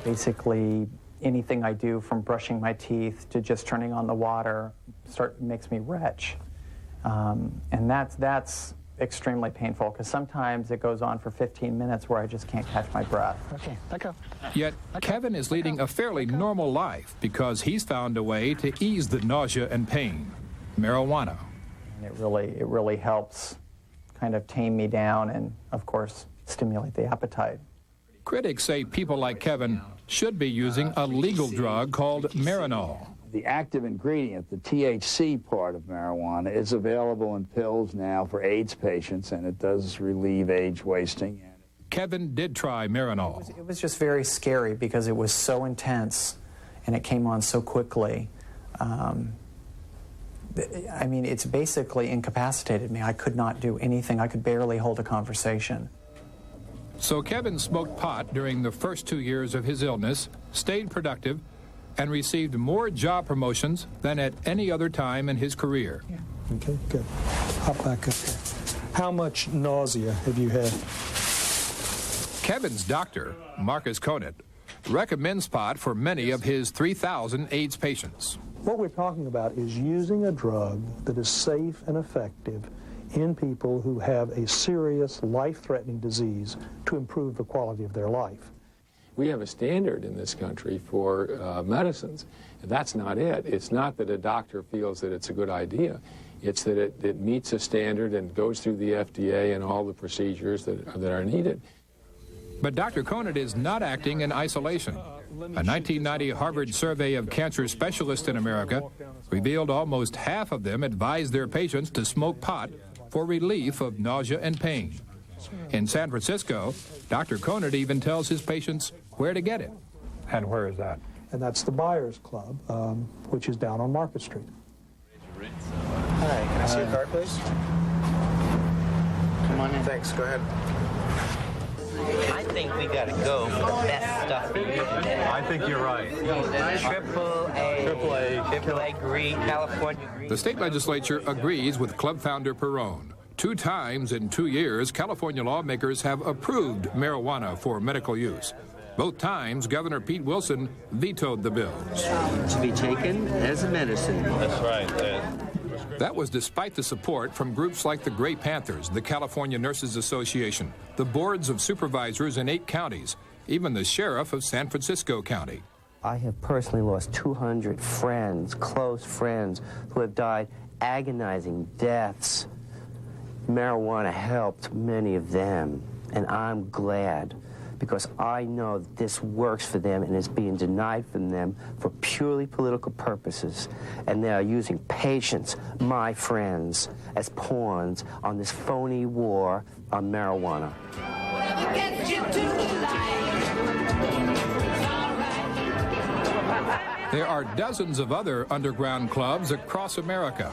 Basically, anything I do from brushing my teeth to just turning on the water makes me retch. And that's extremely painful because sometimes it goes on for 15 minutes where I just can't catch my breath. Okay, let go. Yet Kevin is leading a fairly normal life because he's found a way to ease the nausea and pain: marijuana. And it really helps kind of tame me down and, of course, stimulate the appetite. Critics say people like Kevin should be using a legal drug called Marinol. The active ingredient, the THC part of marijuana, is available in pills now for AIDS patients, and it does relieve age wasting. Kevin did try Marinol. It was just very scary because it was so intense and it came on so quickly. I mean, it's basically incapacitated me. I could not do anything. I could barely hold a conversation. So Kevin smoked pot during the first 2 years of his illness, stayed productive, and received more job promotions than at any other time in his career. Yeah. Okay, good. Hop back up here. How much nausea have you had? Kevin's doctor, Marcus Conant, recommends pot for many of his 3,000 AIDS patients. What we're talking about is using a drug that is safe and effective in people who have a serious, life-threatening disease to improve the quality of their life. We have a standard in this country for medicines, and that's not it. It's not that a doctor feels that it's a good idea. It's that it meets a standard and goes through the FDA and all the procedures that are needed. But Dr. Conant is not acting in isolation. A 1990 Harvard survey of cancer specialists in America revealed almost half of them advised their patients to smoke pot for relief of nausea and pain. In San Francisco, Dr. Conant even tells his patients where to get it. And where is that? And that's the Buyers Club, which is down on Market Street. Hi, can I see your card, please? Come on in. Thanks, go ahead. I think we gotta go for the best stuff for you today. I think you're right. Triple A green, California green. The state legislature agrees with club founder Perone. 2 times in 2 years, California lawmakers have approved marijuana for medical use. Both times, Governor Pete Wilson vetoed the bills. To be taken as a medicine. That's right. That was despite the support from groups like the Gray Panthers, the California Nurses Association, the boards of supervisors in 8 counties, even the sheriff of San Francisco County. I have personally lost 200 friends, close friends, who have died agonizing deaths. Marijuana helped many of them, and I'm glad because I know that this works for them and is being denied from them for purely political purposes. And they are using patients, my friends, as pawns on this phony war on marijuana. There are dozens of other underground clubs across America,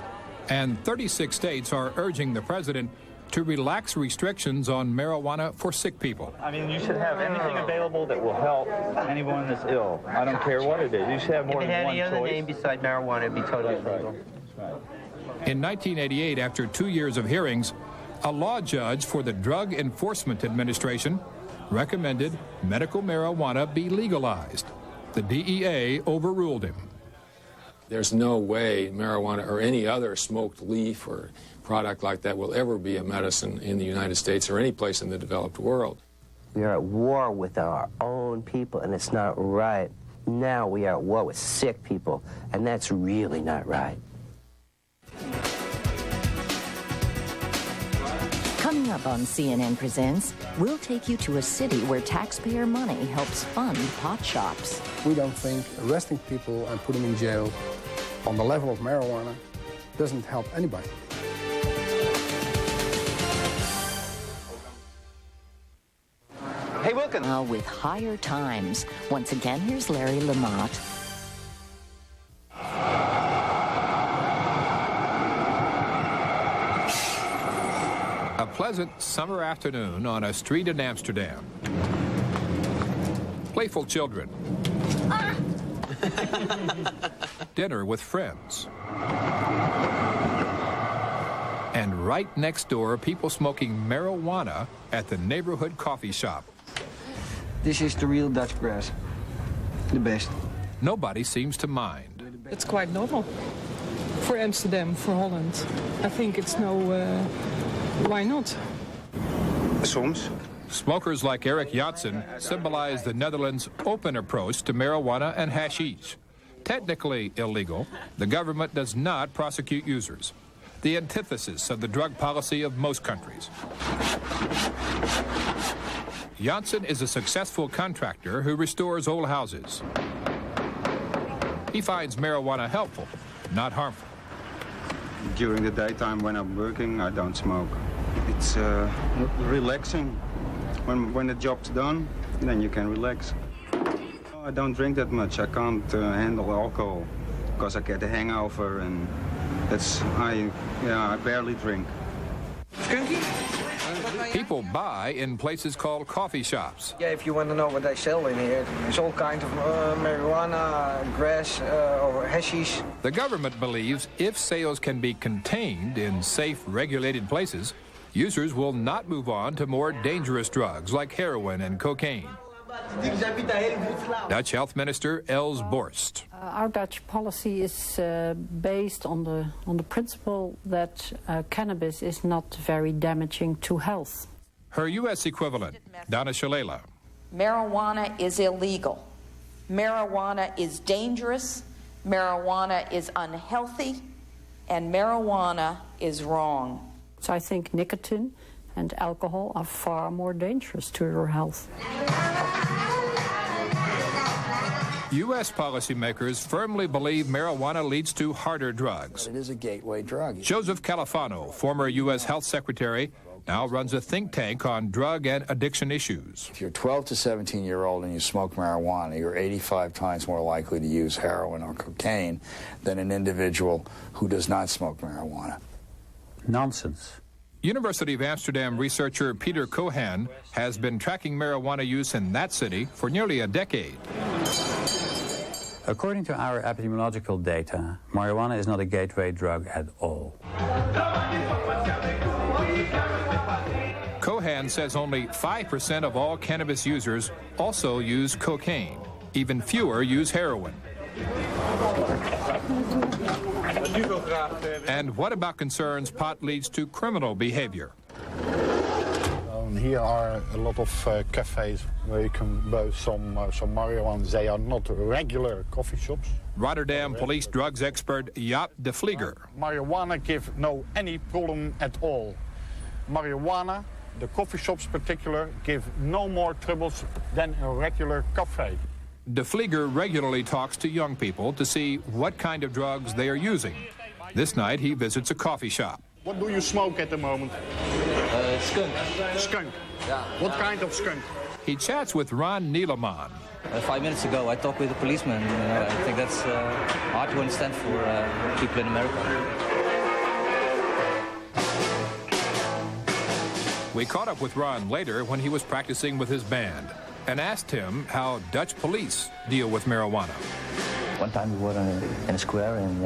and 36 states are urging the president to relax restrictions on marijuana for sick people. I mean, you should have anything available that will help anyone that's ill. I don't care what it is. You should have more than one choice. If it had any other name beside marijuana, it'd be totally legal. In 1988, after 2 years of hearings, a law judge for the Drug Enforcement Administration recommended medical marijuana be legalized. The DEA overruled him. There's no way marijuana or any other smoked leaf or product like that will ever be a medicine in the United States or any place in the developed world. We are at war with our own people, and it's not right. Now we are at war with sick people, and that's really not right. Coming up on CNN Presents, we'll take you to a city where taxpayer money helps fund pot shops. We don't think arresting people and putting them in jail on the level of marijuana doesn't help anybody. Hey, Wilkins. Now with higher times. Once again, here's Larry Lamont. A pleasant summer afternoon on a street in Amsterdam. Playful children. Dinner with friends. And right next door, people smoking marijuana at the neighborhood coffee shop. This is the real Dutch grass. the best. Nobody seems to mind. It's quite normal for Amsterdam, for Holland. I think it's no, why not? Soms. Smokers like Eric Janssen symbolize the Netherlands' open approach to marijuana and hashish. Technically illegal, the government does not prosecute users, the antithesis of the drug policy of most countries. Janssen is a successful contractor who restores old houses. He finds marijuana helpful, not harmful. During the daytime when I'm working, I don't smoke. It's relaxing. When the job's done, then you can relax. I don't drink that much. I can't handle alcohol because I get a hangover, and I barely drink. People buy in places called coffee shops. Yeah, if you want to know what they sell in here, there's all kinds of marijuana, grass, or hashish. The government believes if sales can be contained in safe, regulated places, users will not move on to more dangerous drugs like heroin and cocaine. Dutch Health Minister Els Borst. Our Dutch policy is based on the principle that cannabis is not very damaging to health. Her U.S. equivalent, Donna Shalala. Marijuana is illegal. Marijuana is dangerous. Marijuana is unhealthy. And marijuana is wrong. So I think nicotine and alcohol are far more dangerous to your health. U.S. policymakers firmly believe marijuana leads to harder drugs. It is a gateway drug. Joseph Califano, former U.S. Health Secretary, now runs a think tank on drug and addiction issues. If you're 12 to 17-year-old and you smoke marijuana, you're 85 times more likely to use heroin or cocaine than an individual who does not smoke marijuana. Nonsense. University of Amsterdam researcher Peter Cohan has been tracking marijuana use in that city for nearly a decade. According to our epidemiological data, marijuana is not a gateway drug at all. Cohan says only 5% of all cannabis users also use cocaine. Even fewer use heroin. And what about concerns pot leads to criminal behavior? Here are a lot of cafes where you can buy some marijuana. They are not regular coffee shops. Rotterdam police drugs expert Jaap de Vlieger. Marijuana gives no any problem at all. Marijuana, the coffee shops particular, give no more troubles than a regular cafe. De Vlieger regularly talks to young people to see what kind of drugs they are using. This night he visits a coffee shop. What do you smoke at the moment? Skunk. Skunk? Yeah. What kind of skunk? He chats with Ron Nieleman. 5 minutes ago I talked with a policeman. I think that's hard to understand for people in America. We caught up with Ron later when he was practicing with his band and asked him how Dutch police deal with marijuana. One time we were in a square in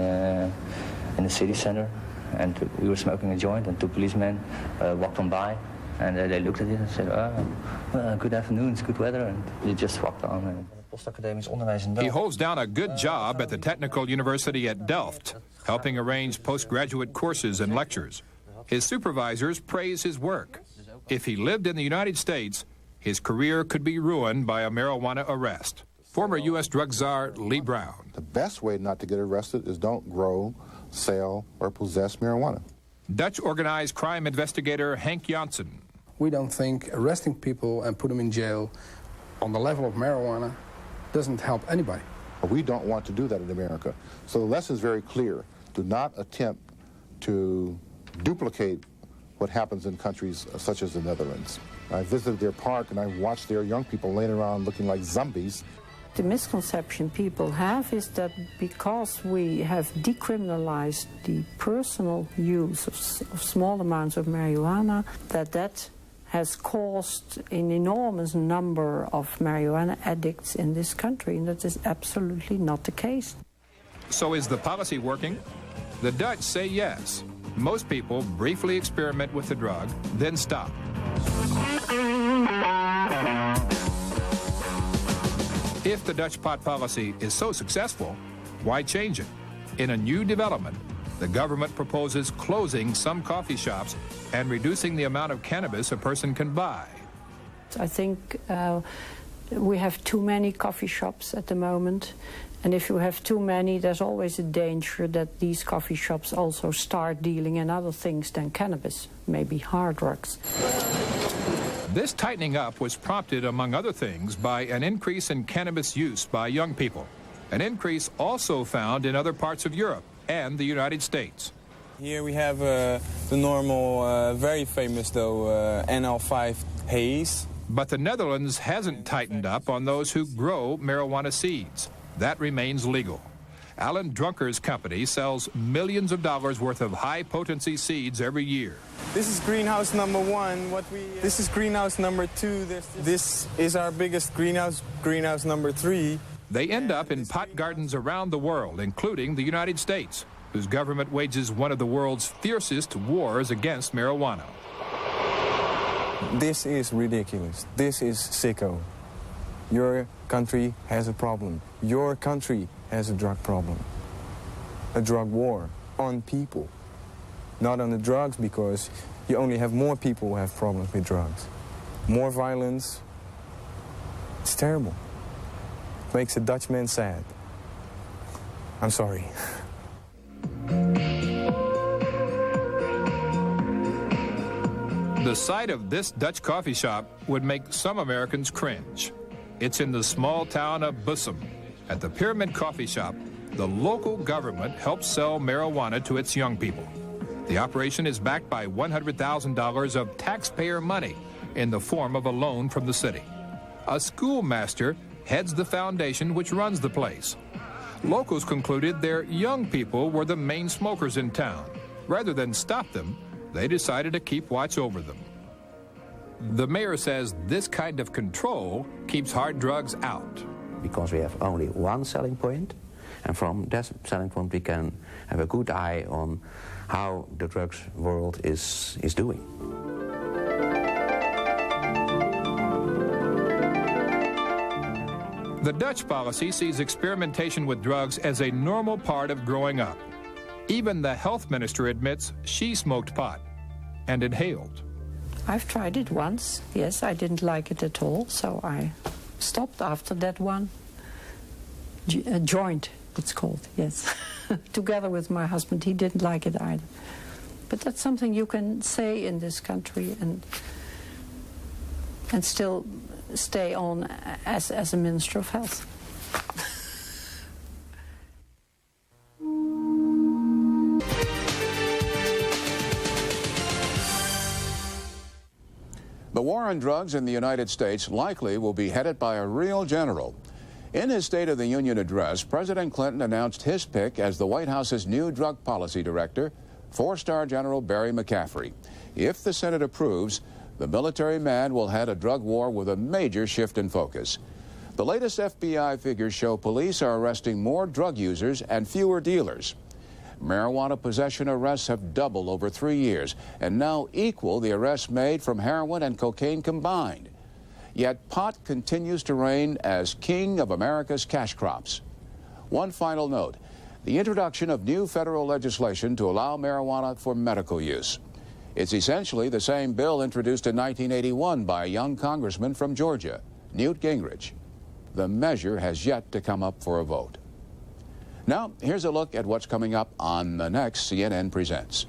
the city center, and we were smoking a joint, and 2 policemen walked on by, and they looked at it and said, well, good afternoon, it's good weather, and they just walked on. He holds down a good job at the Technical University at Delft, helping arrange postgraduate courses and lectures. His supervisors praise his work. If he lived in the United States, his career could be ruined by a marijuana arrest. Former U.S. drug czar Lee Brown. The best way not to get arrested is don't grow, sell, or possess marijuana. Dutch organized crime investigator Henk Janssen. We don't think arresting people and put them in jail on the level of marijuana doesn't help anybody. We don't want to do that in America. So the lesson is very clear. Do not attempt to duplicate what happens in countries such as the Netherlands. I visited their park and I watched their young people laying around looking like zombies. The misconception people have is that because we have decriminalized the personal use of small amounts of marijuana, that has caused an enormous number of marijuana addicts in this country, and that is absolutely not the case. So is the policy working? The Dutch say yes. Most people briefly experiment with the drug, then stop. If the Dutch pot policy is so successful, why change it? In a new development, the government proposes closing some coffee shops and reducing the amount of cannabis a person can buy. I think we have too many coffee shops at the moment, and if you have too many, there's always a danger that these coffee shops also start dealing in other things than cannabis, maybe hard drugs. This tightening up was prompted, among other things, by an increase in cannabis use by young people, an increase also found in other parts of Europe and the United States. Here we have the normal, very famous though, NL5 haze. But the Netherlands hasn't tightened up on those who grow marijuana seeds. That remains legal. Alan Drunker's company sells millions of dollars worth of high-potency seeds every year. This is greenhouse number 1. This is greenhouse number 2. This is our biggest greenhouse, greenhouse number 3. They end up in pot gardens around the world, including the United States, whose government wages one of the world's fiercest wars against marijuana. This is ridiculous. This is sicko. Your country has a problem. Your country has a drug problem. A drug war on people. Not on the drugs, because you only have more people who have problems with drugs. More violence. It's terrible. Makes a Dutchman sad. I'm sorry. The sight of this Dutch coffee shop would make some Americans cringe. It's in the small town of Bussum. At the Pyramid Coffee Shop, the local government helps sell marijuana to its young people. The operation is backed by $100,000 of taxpayer money in the form of a loan from the city. A schoolmaster heads the foundation which runs the place. Locals concluded their young people were the main smokers in town. Rather than stop them, they decided to keep watch over them. The mayor says this kind of control keeps hard drugs out. Because we have only one selling point, and from that selling point we can have a good eye on how the drugs world is doing. The Dutch policy sees experimentation with drugs as a normal part of growing up. Even the health minister admits she smoked pot and inhaled. I've tried it once. Yes, I didn't like it at all, so I stopped after that one. A joint, it's called, yes. Together with my husband, he didn't like it either. But that's something you can say in this country and still stay on as a Minister of Health. The war on drugs in the United States likely will be headed by a real general. In his State of the Union address, President Clinton announced his pick as the White House's new drug policy director, 4-star General Barry McCaffrey. If the Senate approves, the military man will head a drug war with a major shift in focus. The latest FBI figures show police are arresting more drug users and fewer dealers. Marijuana possession arrests have doubled over 3 years and now equal the arrests made from heroin and cocaine combined. Yet pot continues to reign as king of America's cash crops. One final note, the introduction of new federal legislation to allow marijuana for medical use. It's essentially the same bill introduced in 1981 by a young congressman from Georgia, Newt Gingrich. The measure has yet to come up for a vote. Now, here's a look at what's coming up on the next CNN Presents.